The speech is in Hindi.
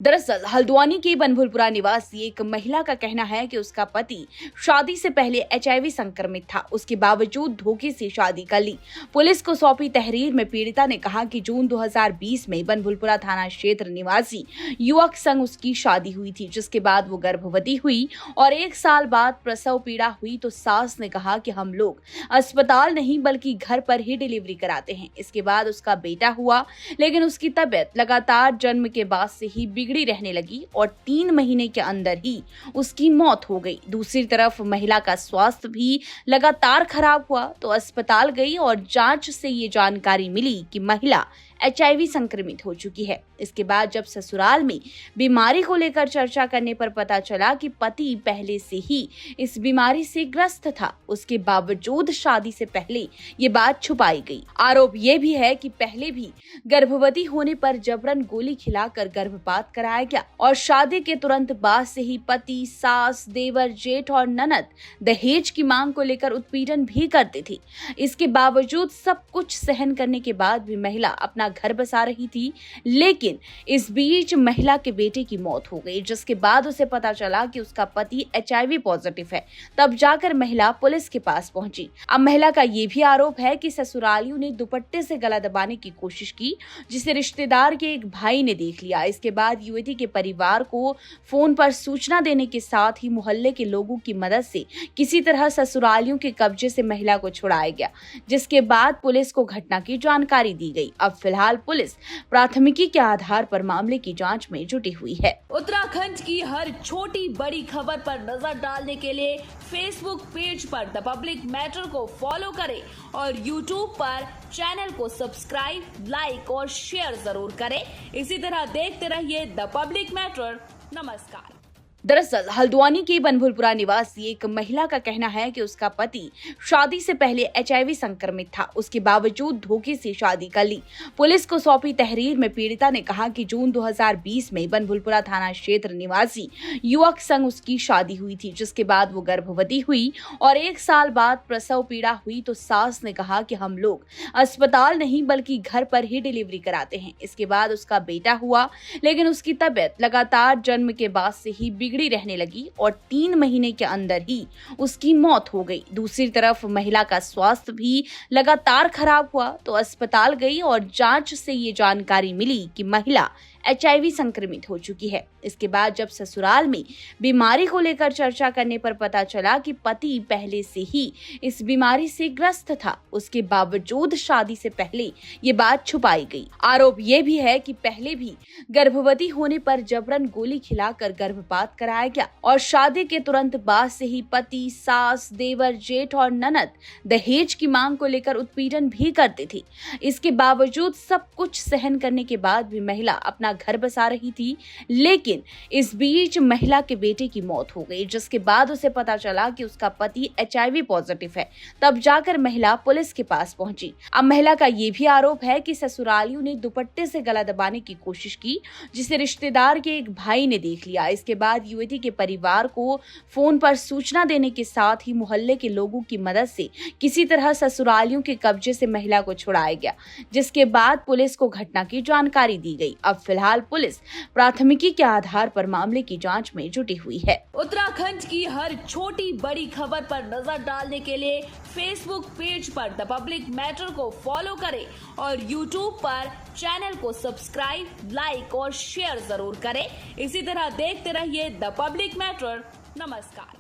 दरअसल हल्द्वानी की बनभूलपुरा निवासी एक महिला का कहना है कि उसका पति शादी से पहले एचआईवी संक्रमित था। उसके बावजूद धोखे से शादी कर ली। पुलिस को सौंपी तहरीर में पीड़िता ने कहा कि जून 2020 में बनभूलपुरा थाना क्षेत्र निवासी युवक संग उसकी शादी हुई थी, जिसके बाद वो गर्भवती हुई और 1 साल बाद प्रसव पीड़ा हुई तो सास ने कहा कि हम लोग अस्पताल नहीं बल्कि घर पर ही डिलीवरी कराते हैं। इसके बाद उसका बेटा हुआ, लेकिन उसकी तबीयत लगातार जन्म के बाद से ही बिगड़ी रहने लगी और 3 महीने के अंदर ही उसकी मौत हो गई। दूसरी तरफ महिला का स्वास्थ्य भी लगातार खराब हुआ तो अस्पताल गई और जांच से ये जानकारी मिली कि महिला एचआईवी संक्रमित हो चुकी है। इसके बाद जब ससुराल में बीमारी को लेकर चर्चा करने पर पता चला कि पति पहले से ही इस बीमारी से ग्रस्त था, उसके बावजूद शादी से पहले ये बात छुपाई गई। आरोप ये भी है कि पहले भी गर्भवती होने पर जबरन गोली खिलाकर गर्भपात कराया गया और शादी के तुरंत बाद से ही पति, सास, देवर, जेठ और ननद दहेज की मांग को लेकर उत्पीड़न भी करते थे। इसके बावजूद सब कुछ सहन करने के बाद भी महिला अपना घर बसा रही थी, लेकिन इस बीच महिला के बेटे की मौत हो गई, जिसके बाद उसे पता चला कि उसका पति एचआईवी पॉजिटिव है। तब जाकर महिला पुलिस के पास पहुंची। अब महिला का ये भी आरोप है कि ससुरालियों ने दुपट्टे से गला दबाने की कोशिश की, जिसे रिश्तेदार के एक भाई ने देख लिया। इसके बाद युवती के परिवार को फोन पर सूचना देने के साथ ही मोहल्ले के लोगों की मदद से किसी तरह ससुरालियों के कब्जे से महिला को छुड़ाया गया, जिसके बाद पुलिस को घटना की जानकारी दी गई। अब फिलहाल पुलिस प्राथमिकी के आधार पर मामले की जांच में जुटी हुई है। उत्तराखंड की हर छोटी बड़ी खबर पर नजर डालने के लिए फेसबुक पेज पर द पब्लिक मैटर को फॉलो करें और यूट्यूब पर चैनल को सब्सक्राइब, लाइक और शेयर जरूर करें। इसी तरह देखते रहिए द पब्लिक मैटर। नमस्कार। दरअसल हल्द्वानी की बनभूलपुरा निवासी एक महिला का कहना है कि उसका पति शादी से पहले एचआईवी संक्रमित था। उसके बावजूद धोखे से शादी कर ली। पुलिस को सौंपी तहरीर में पीड़िता ने कहा कि जून 2020 में बनभूलपुरा थाना क्षेत्र निवासी युवक संग उसकी शादी हुई थी, जिसके बाद वो गर्भवती हुई और 1 साल बाद प्रसव पीड़ा हुई तो सास ने कहा कि हम लोग अस्पताल नहीं बल्कि घर पर ही डिलीवरी कराते हैं। इसके बाद उसका बेटा हुआ, लेकिन उसकी तबीयत लगातार जन्म के बाद से ही बिगड़ी रहने लगी और 3 महीने के अंदर ही उसकी मौत हो गई। दूसरी तरफ महिला का स्वास्थ्य भी लगातार खराब हुआ तो अस्पताल गई और जांच से ये जानकारी मिली कि महिला एचआईवी संक्रमित हो चुकी है। इसके बाद जब ससुराल में बीमारी को लेकर चर्चा करने पर पता चला कि पति पहले से ही इस बीमारी से ग्रस्त था, उसके बावजूद शादी से पहले ये बात छुपाई गई। आरोप ये भी है कि पहले भी गर्भवती होने पर जबरन गोली खिलाकर गर्भपात कराया गया और शादी के तुरंत बाद से ही पति, सास, देवर, जेठ और ननद दहेज की मांग को लेकर उत्पीड़न भी करते थे। इसके बावजूद सब कुछ सहन करने के बाद भी महिला अपना घर बसा रही थी, लेकिन इस बीच महिला के बेटे की मौत हो गई, जिसके बाद उसे पता चला कि उसका पति एचआईवी पॉजिटिव है। तब जाकर महिला पुलिस के पास पहुंची। अब महिला का ये भी आरोप है कि ससुरालियों ने दुपट्टे से गला दबाने की कोशिश की, जिसे रिश्तेदार के एक भाई ने देख लिया। इसके बाद युवती के परिवार को फोन पर सूचना देने के साथ ही मोहल्ले के लोगों की मदद से किसी तरह ससुरालियों के कब्जे से महिला को छुड़ाया गया, जिसके बाद पुलिस को घटना की जानकारी दी गई। अब फिलहाल पुलिस प्राथमिकी के आधार पर मामले की जांच में जुटी हुई है। उत्तराखंड की हर छोटी बड़ी खबर पर नजर डालने के लिए फेसबुक पेज पर द पब्लिक मैटर को फॉलो करें और यूट्यूब पर चैनल को सब्सक्राइब, लाइक और शेयर जरूर करें। इसी तरह देखते रहिए द पब्लिक मैटर। नमस्कार।